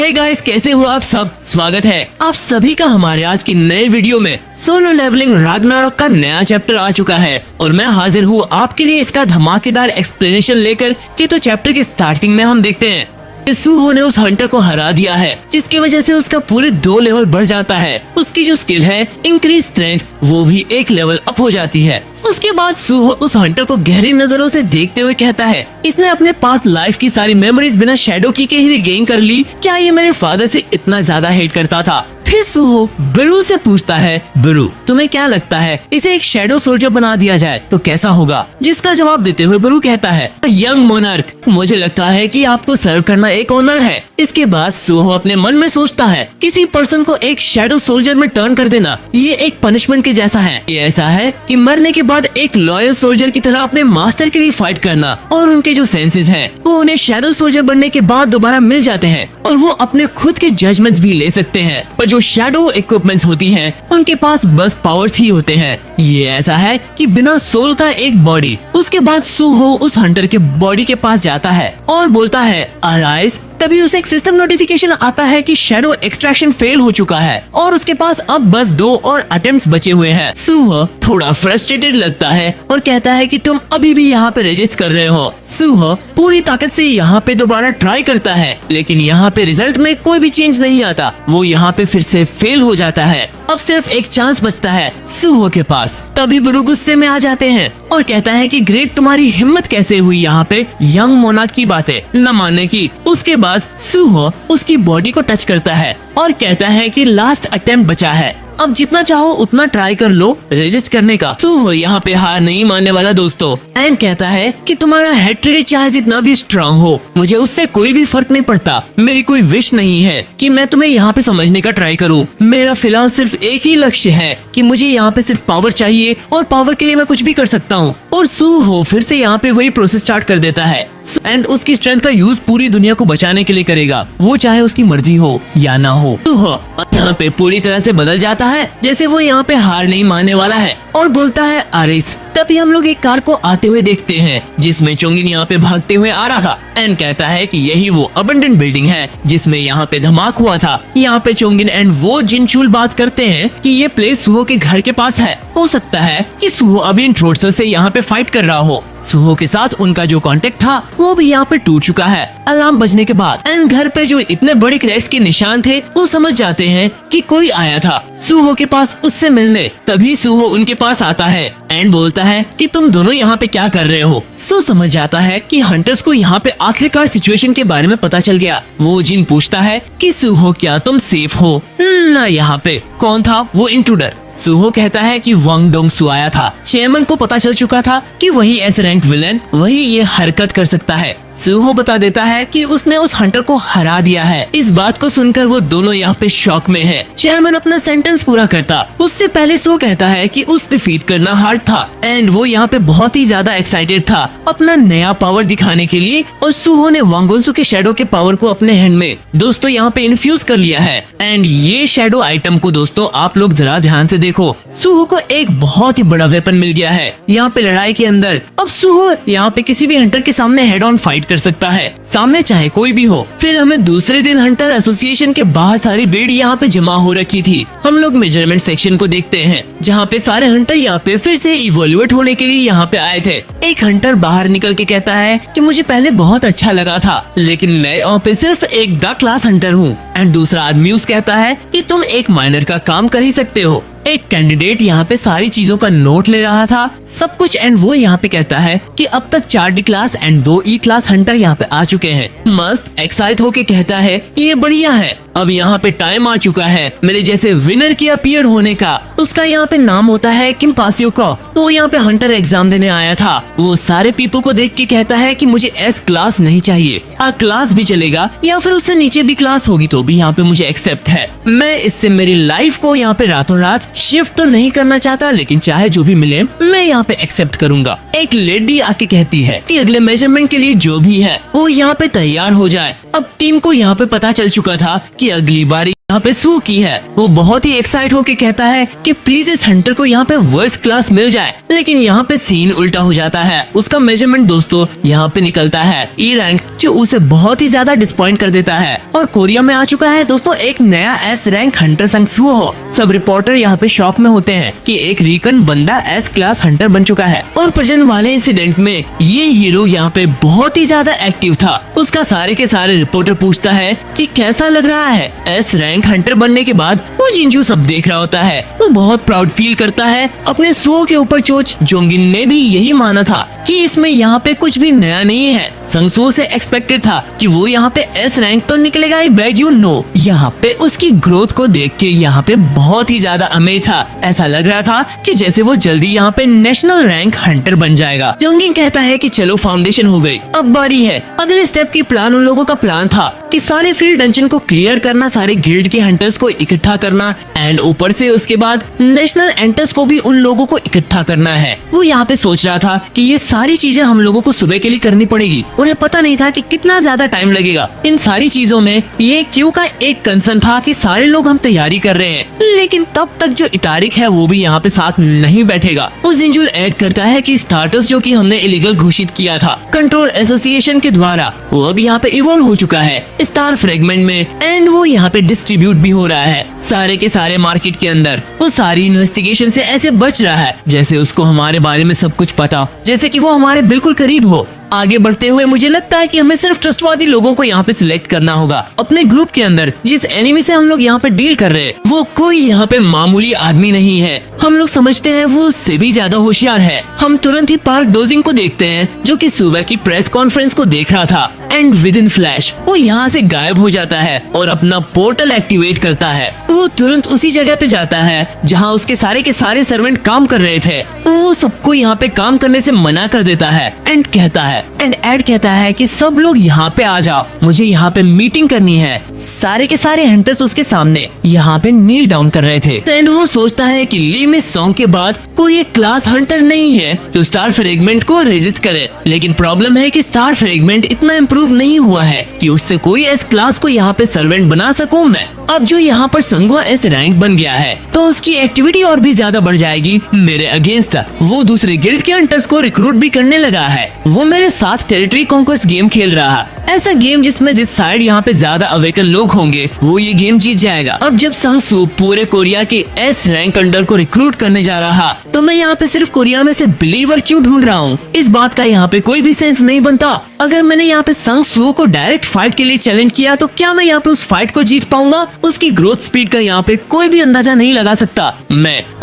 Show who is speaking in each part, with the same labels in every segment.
Speaker 1: Hey guys, कैसे हो आप सब। स्वागत है आप सभी का हमारे आज की नए वीडियो में। सोलो लेवलिंग राग्नारॉक का नया चैप्टर आ चुका है और मैं हाजिर हूँ आपके लिए इसका धमाकेदार एक्सप्लेनेशन लेकर कि तो चैप्टर की स्टार्टिंग में हम देखते हैं सुहो ने उस हंटर को हरा दिया है, जिसकी वजह से उसका पूरे 2 लेवल बढ़ जाता है। उसकी जो स्किल है इंक्रीज स्ट्रेंथ, वो भी 1 लेवल अप हो जाती है। उसके बाद सुहो उस हंटर को गहरी नजरों से देखते हुए कहता है, इसने अपने पास लाइफ की सारी मेमोरीज बिना शैडो की के ही रिगेन कर ली। क्या ये मेरे फादर से इतना ज्यादा हेट करता था? फिर सुहो ब्रू से पूछता है, ब्रू तुम्हें क्या लगता है इसे एक शैडो सोल्जर बना दिया जाए तो कैसा होगा? जिसका जवाब देते हुए ब्रू कहता है, यंग मोनार्क, मुझे लगता है कि आपको सर्व करना एक ऑनर है। इसके बाद सुहो अपने मन में सोचता है, किसी पर्सन को एक शैडो सोल्जर में टर्न कर देना ये एक पनिशमेंट के जैसा है। ये ऐसा है कि मरने के बाद एक लॉयल सोल्जर की तरह अपने मास्टर के लिए फाइट करना, और उनके जो सेंसेस हैं वो उन्हें शैडो सोल्जर बनने के बाद दोबारा मिल जाते हैं और वो अपने खुद के जजमेंट्स भी ले सकते हैं। पर जो शैडो इक्विपमेंट्स होती हैं उनके पास बस पावर्स ही होते हैं। ये ऐसा है कि बिना सोल का एक बॉडी। उसके बाद सुहो उस हंटर के बॉडी के पास जाता है और बोलता है, अराइज। तभी उसे एक सिस्टम नोटिफिकेशन आता है कि शैडो एक्सट्रैक्शन फेल हो चुका है और उसके पास अब बस 2 और अटेम्प्ट्स बचे हुए हैं। सुहो थोड़ा फ्रस्ट्रेटेड लगता है और कहता है कि तुम अभी भी यहाँ पे रजिस्ट कर रहे हो। सुहो पूरी ताकत से यहाँ पे दोबारा ट्राई करता है, लेकिन यहाँ पे रिजल्ट में कोई भी चेंज नहीं आता। वो यहाँ पे फिर से फेल हो जाता है। अब सिर्फ एक चांस बचता है सुहो के पास। तभी ब्रू गुस्से में आ जाते हैं और कहता है कि ग्रेट, तुम्हारी हिम्मत कैसे हुई यहाँ पे यंग मोनार्क की बातें न मानने की। उसके बाद सुहो उसकी बॉडी को टच करता है और कहता है कि लास्ट अटेम्प्ट बचा है, अब जितना चाहो उतना ट्राई कर लो रजिस्ट करने का। सुहो यहाँ पे हार नहीं मानने वाला दोस्तों, एंड कहता है कि तुम्हारा हेट्रेड चाहे जितना भी स्ट्रांग हो, मुझे उससे कोई भी फर्क नहीं पड़ता। मेरी कोई विश नहीं है कि मैं तुम्हें यहाँ पे समझने का ट्राई करूँ। मेरा फिलहाल सिर्फ एक ही लक्ष्य है कि मुझे यहाँ पे सिर्फ पावर चाहिए और पावर के लिए मैं कुछ भी कर सकता हूँ। और सुहो फिर से यहाँ पे वही प्रोसेस स्टार्ट कर देता है एंड उसकी स्ट्रेंथ का यूज पूरी दुनिया को बचाने के लिए करेगा, वो चाहे उसकी मर्जी हो या ना हो। सुहो यहाँ पे पूरी तरह से बदल जाता है जैसे वो यहाँ पे हार नहीं मानने वाला है और बोलता है, अरिस। तभी हम लोग एक कार को आते हुए देखते हैं जिसमें चोंगिन यहाँ पे भागते हुए आ रहा था एंड कहता है कि यही वो अबंडेंट बिल्डिंग है जिसमें यहाँ पे धमाक हुआ था। यहाँ पे चोंगिन एंड वो जिनचूल बात करते हैं कि ये प्लेस सुहो के घर के पास है। हो सकता है कि सुहो अभी इंट्रोडसर से यहाँ पे फाइट कर रहा हो। सुहो के साथ उनका जो कांटेक्ट था वो भी यहाँ पे टूट चुका है अलार्म बजने के बाद। एंड घर पे जो इतने बड़े क्रैक्स के निशान थे वो समझ जाते हैं कि कोई आया था सुहो के पास उससे मिलने। तभी सुहो उनके पास आता है एंड बोलता है कि तुम दोनों यहाँ पे क्या कर रहे हो। सो समझ जाता है कि हंटर्स को यहाँ पे आखिरकार सिचुएशन के बारे में पता चल गया। वो जिन पूछता है कि सुहो क्या तुम सेफ हो ना? यहाँ पे कौन था वो इंट्रूडर? सुहो कहता है कि वांग डोंग सु आया था। चेयरमैन को पता चल चुका था कि वही एस रैंक विलेन वही ये हरकत कर सकता है। सुहो बता देता है कि उसने उस हंटर को हरा दिया है। इस बात को सुनकर वो दोनों यहाँ पे शॉक में है। चेयरमैन अपना सेंटेंस पूरा करता उससे पहले सो कहता है कि उस डिफीट करना हार्ड था एंड वो यहाँ पे बहुत ही ज्यादा एक्साइटेड था अपना नया पावर दिखाने के लिए। और सुहो ने वांगोन्सु के शैडो के पावर को अपने हैंड में दोस्तों यहाँ पे इन्फ्यूज कर लिया है। एंड ये शैडो आइटम को दोस्तों आप लोग जरा ध्यान से देखो, सुहो को एक बहुत ही बड़ा वेपन मिल गया है यहाँ पे लड़ाई के अंदर। अब सुहो यहाँ पे किसी भी हंटर के सामने हेड ऑन फाइट कर सकता है, सामने चाहे कोई भी हो। फिर हमें दूसरे दिन हंटर एसोसिएशन के बाहर सारी भीड़ यहाँ पे जमा हो रखी थी। हम लोग मेजरमेंट सेक्शन को देखते हैं जहाँ पे सारे हंटर यहाँ पे फिर से इवोल्यूएट होने के लिए यहाँ पे आए थे। एक हंटर बाहर निकल के कहता है कि मुझे पहले बहुत अच्छा लगा था, लेकिन मैं यहाँ पे सिर्फ एक द क्लास हंटर हूँ। एंड दूसरा आदमी उस कहता है कि तुम एक माइनर का काम कर ही सकते हो। एक कैंडिडेट यहाँ पे सारी चीजों का नोट ले रहा था सब कुछ एंड वो यहाँ पे कहता है कि अब तक 4 D class and 2 E class Hunter यहाँ पे आ चुके हैं। मस्त एक्साइट होके कहता है कि ये बढ़िया है, अब यहाँ पे टाइम आ चुका है मेरे जैसे विनर के अपीयर होने का। उसका यहाँ पे नाम होता है किम पासियोको। वो यहाँ पे हंटर एग्जाम देने आया था। वो सारे पीपल को देख के कहता है कि मुझे एस क्लास नहीं चाहिए, क्लास भी चलेगा या फिर उससे नीचे भी क्लास होगी तो भी यहाँ पे मुझे एक्सेप्ट है। मैं इससे मेरी लाइफ को यहाँ पे रातों रात शिफ्ट तो नहीं करना चाहता, लेकिन चाहे जो भी मिले मैं यहाँ पे एक्सेप्ट करूंगा। एक लेडी आके कहती है कि अगले मेजरमेंट के लिए जो भी है वो यहाँ पे तैयार हो जाए। अब टीम को यहाँ पे पता चल चुका था कि अगली बारी यहाँ पे सू की है। वो बहुत ही एक्साइट होके कहता है कि प्लीज इस हंटर को यहाँ पे वर्स्ट क्लास मिल जाए, लेकिन यहाँ पे सीन उल्टा हो जाता है। उसका मेजरमेंट दोस्तों यहाँ पे निकलता है ई रैंक, जो उसे बहुत ही ज्यादा डिसपॉइंट कर देता है। और कोरिया में आ चुका है दोस्तों एक नया एस रैंक हंटर संगसू हो। सब रिपोर्टर यहाँ पे शॉक में होते हैं कि एक रीकन बंदा एस क्लास हंटर बन चुका है। और प्रेजेंट वाले इंसिडेंट में ये हीरो यहाँ पे बहुत ही ज्यादा एक्टिव था। उसका सारे के सारे रिपोर्टर पूछता है कि कैसा लग रहा है एस रैंक हंटर बनने के बाद। वो जिंजू सब देख रहा होता है। वो बहुत प्राउड फील करता है अपने सो के ऊपर। चोच जोंगिन ने भी यही माना था कि इसमें यहाँ पे कुछ भी नया नहीं है। संगसो से एक्सपेक्टेड था कि वो यहाँ पे एस रैंक तो निकलेगा ही, बैग यू नो। यहाँ पे उसकी ग्रोथ को देख के यहाँ पे बहुत ही ज्यादा अमेज था। ऐसा लग रहा था कि जैसे वो जल्दी यहाँ पे नेशनल रैंक हंटर बन जाएगा। जोंगिन कहता है कि चलो फाउंडेशन हो गई, अब बारी है अगले स्टेप की। प्लान उन लोगों का प्लान था कि सारे फील्ड डंजन को क्लियर करना, सारे गिल्ड के हंटर्स को इकट्ठा करना एंड ऊपर से उसके बाद नेशनल एंटर्स को भी उन लोगों को इकट्ठा करना है। वो यहाँ पे सोच रहा था कि ये सारी चीजें हम लोगों को सुबह के लिए करनी पड़ेगी। उन्हें पता नहीं था कि कितना ज्यादा टाइम लगेगा। इन सारी चीजों में ये क्यू का एक कंसर्न था कि सारे लोग हम तैयारी कर रहे हैं, लेकिन तब तक जो इटारिक है वो भी यहाँ पे साथ नहीं बैठेगा। वो जिंजुल ऐड करता है कि स्टार्टर्स जो कि हमने इलीगल घोषित किया था कंट्रोल एसोसिएशन के द्वारा, वो अब यहाँ पे इवॉल्व हो चुका है स्टार फ्रेगमेंट में एंड वो यहाँ पे डिस्ट्रीब्यूट भी हो रहा है सारे के सारे मार्केट के अंदर। वो सारी इन्वेस्टिगेशन से ऐसे बच रहा है जैसे उसको हमारे बारे में सब कुछ पता, जैसे कि वो हमारे बिल्कुल करीब हो। आगे बढ़ते हुए मुझे लगता है कि हमें सिर्फ ट्रस्टवर्दी लोगों को यहाँ पे सिलेक्ट करना होगा अपने ग्रुप के अंदर। जिस एनिमी से हम लोग यहाँ पे डील कर रहे हैं वो कोई यहाँ पे मामूली आदमी नहीं है। हम लोग समझते हैं वो उससे भी ज्यादा होशियार है। हम तुरंत ही पार्क डोजिंग को देखते हैं जो कि सुबह की प्रेस कॉन्फ्रेंस को देख रहा था एंड विद इन फ्लैश वो यहाँ से गायब हो जाता है और अपना पोर्टल एक्टिवेट करता है। वो तुरंत उसी जगह पे जाता है जहाँ उसके सारे के सारे सर्वेंट काम कर रहे थे। वो सबको यहाँ पे काम करने से मना कर देता है एंड एड कहता है कि सब लोग यहाँ पे आ जाओ, मुझे यहाँ पे मीटिंग करनी है। सारे के सारे हंटर्स उसके सामने यहाँ पे नील डाउन कर रहे थे एंड वो सोचता है कि ली मिस सॉन्ग के बाद कोई एक क्लास हंटर नहीं है जो स्टार फ्रेगमेंट को रेजिस्ट करे। लेकिन प्रॉब्लम है कि स्टार फ्रेगमेंट इतना इम्प्रूव नहीं हुआ है कि उससे कोई एस क्लास को यहाँ पे सर्वेंट बना सकूं मैं। अब जो यहाँ पर संगवा एस रैंक बन गया है तो उसकी एक्टिविटी और भी ज्यादा बढ़ जाएगी मेरे अगेंस्ट। वो दूसरे गिल्ड के हंटर्स को रिक्रूट भी करने लगा है। वो मेरे साथ टेरिटरी कॉन्क्वेस्ट गेम खेल रहा है, ऐसा गेम जिसमें जिस साइड यहाँ पे ज्यादा अवेकन लोग होंगे वो ये गेम जीत जाएगा। अब जब संगसू पूरे कोरिया के एस रैंक हंटर को रिक्रूट करने जा रहा तो मैं यहाँ पे सिर्फ कोरिया में से बिलीवर क्यों ढूंढ रहा हूँ, इस बात का यहाँ पे कोई भी सेंस नहीं बनता। अगर मैंने यहाँ पे संगसू को डायरेक्ट फाइट के लिए चैलेंज किया तो क्या मैं यहाँ पे उस फाइट को जीत पाऊंगा? उसकी ग्रोथ स्पीड का यहाँ पे कोई भी अंदाजा नहीं लगा सकता।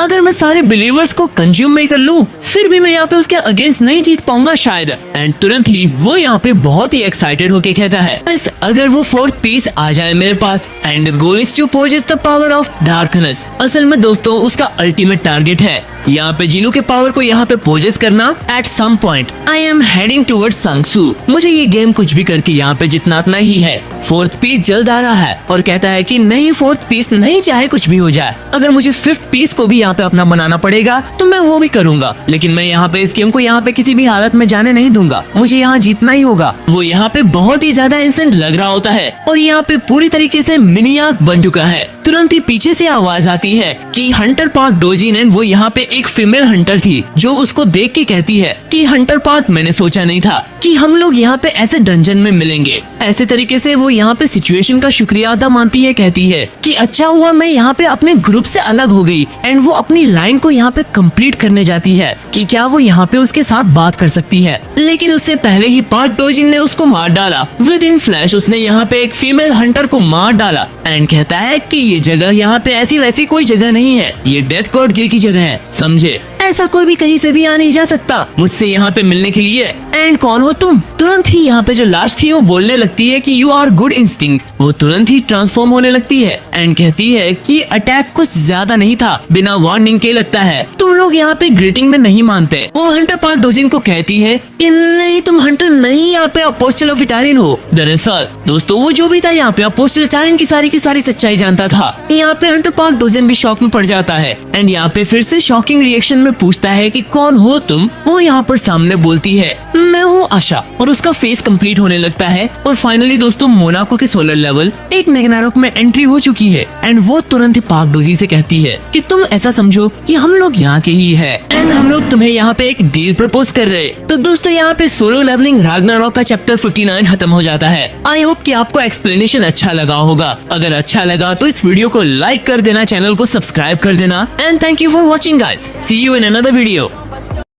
Speaker 1: अगर मैं सारे बिलीवर्स को कंज्यूम में कर लूँ फिर भी मैं यहाँ पे उसके अगेंस्ट नहीं जीत पाऊंगा शायद। एंड तुरंत ही वो यहाँ पे बहुत ही एक्साइटेड होके कहता है बस अगर वो फोर्थ पीस आ जाए मेरे पास and goal is to possess the power of darkness. असल में दोस्तों उसका अल्टीमेट टारगेट है यहाँ पे जिनू के पावर को यहाँ पे पोजेस करना। At some point I am heading towards संगसू। मुझे ये गेम कुछ भी करके यहाँ पे जितना इतना ही है। फोर्थ पीस जल्द आ रहा है और कहता है कि नहीं फोर्थ पीस नहीं, चाहे कुछ भी हो जाए, अगर मुझे फिफ्थ पीस को भी यहाँ पे अपना बनाना पड़ेगा तो मैं वो भी करूंगा, लेकिन मैं यहाँ पे इस गेम को यहाँ पे किसी भी हालत में जाने नहीं दूंगा, मुझे यहाँ जीतना ही होगा। वो यहाँ पे बहुत ही ज्यादा इंसेंट लग रहा होता है और यहाँ पे पूरी तरीके से मिनियाक बन चुका है। तुरंत ही पीछे से आवाज आती है कि हंटर पार्क डोजिन एंड वो यहाँ पे एक फीमेल हंटर थी जो उसको देख के कहती है कि हंटर पार्क मैंने सोचा नहीं था कि हम लोग यहाँ पे ऐसे डंजन में मिलेंगे। ऐसे तरीके से वो यहाँ पे सिचुएशन का शुक्रिया अदा मानती है, कहती है कि अच्छा हुआ मैं यहाँ पे अपने ग्रुप से अलग हो गई। एंड वो अपनी लाइन को यहाँ पे कंप्लीट करने जाती है कि क्या वो यहाँ पे उसके साथ बात कर सकती है, लेकिन उससे पहले ही पार्क डोजिन ने उसको मार डाला। विद इन फ्लैश उसने यहाँ पे एक फीमेल हंटर को मार डाला एंड कहता है कि ये जगह यहाँ पे ऐसी वैसी कोई जगह नहीं है, ये डेथ गॉड गिर की जगह है, समझे? ऐसा कोई भी कहीं से भी आ नहीं जा सकता मुझसे यहाँ पे मिलने के लिए। एंड कौन हो तुम? तुरंत ही यहाँ पे जो लाश थी वो बोलने लगती है कि यू आर गुड इंस्टिंक्ट। वो तुरंत ही ट्रांसफॉर्म होने लगती है एंड कहती है कि अटैक कुछ ज्यादा नहीं था, बिना वार्निंग के लगता है तुम लोग यहाँ पे ग्रीटिंग में नहीं मानते। वो हंटर पार्क डोजिन को कहती है कि नहीं तुम हंटर नहीं, यहाँ पे अपोस्टल ऑफ इटारिन हो। दरअसल दोस्तों वो जो भी था यहाँ पे अपोस्टल इटारिन की सारी सच्चाई जानता था। यहाँ पे हंटर पार्क डोजिन भी शॉक में पड़ जाता है एंड यहाँ पे फिर से शॉकिंग रिएक्शन में पूछता है कि कौन हो तुम, वो यहाँ पर सामने बोलती है मैं हूँ आशा, और उसका फेस कंप्लीट होने लगता है। और फाइनली दोस्तों मोनाको के सोलर लेवल एक रैग्नारोक में एंट्री हो चुकी है एंड वो तुरंत ही पाक डोजी से कहती है कि तुम ऐसा समझो कि हम लोग यहाँ के ही है एंड हम लोग तुम्हें यहाँ पे एक डील प्रपोज कर रहे। तो दोस्तों यहाँ पे सोलो लेवलिंग रैग्नारोक का चैप्टर 59 खत्म हो जाता है। आई होप कि आपको एक्सप्लेनेशन अच्छा लगा होगा। अगर अच्छा लगा तो इस वीडियो को लाइक कर देना, चैनल को सब्सक्राइब कर देना and thank you for watching guys. See you in another video.